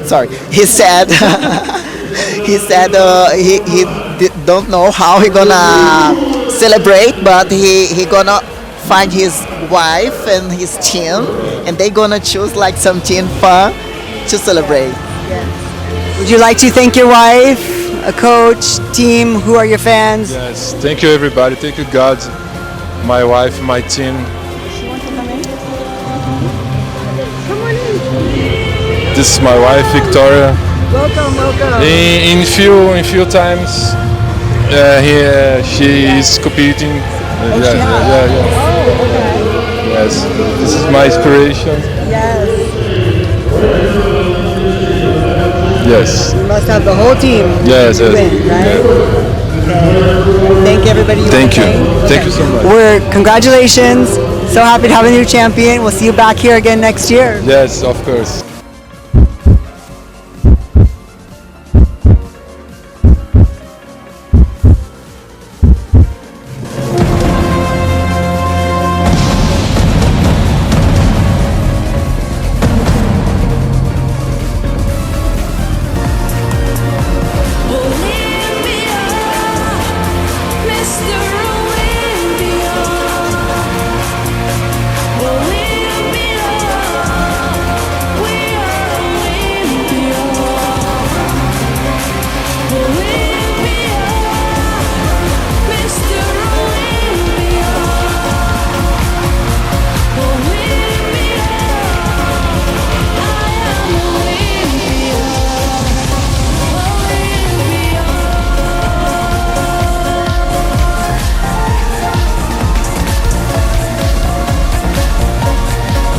[SPEAKER 12] sorry, he said he don't know how he gonna celebrate, but he gonna find his wife and his team, and they gonna choose like something fun to celebrate.
[SPEAKER 1] Would you like to thank your wife, a coach, team? Who are your fans?
[SPEAKER 11] Yes, thank you everybody. Thank you God, my wife, my team. This is my wife, Victoria.
[SPEAKER 1] Welcome.
[SPEAKER 11] In few times, she is competing. Yeah. Yes, this is my inspiration. Yes.
[SPEAKER 1] You must have the whole team.
[SPEAKER 11] Yes.
[SPEAKER 1] To win, right? Okay. Thank everybody.
[SPEAKER 11] Thank you so much.
[SPEAKER 1] Congratulations. So happy to have a new champion. We'll see you back here again next year.
[SPEAKER 11] Yes, of course.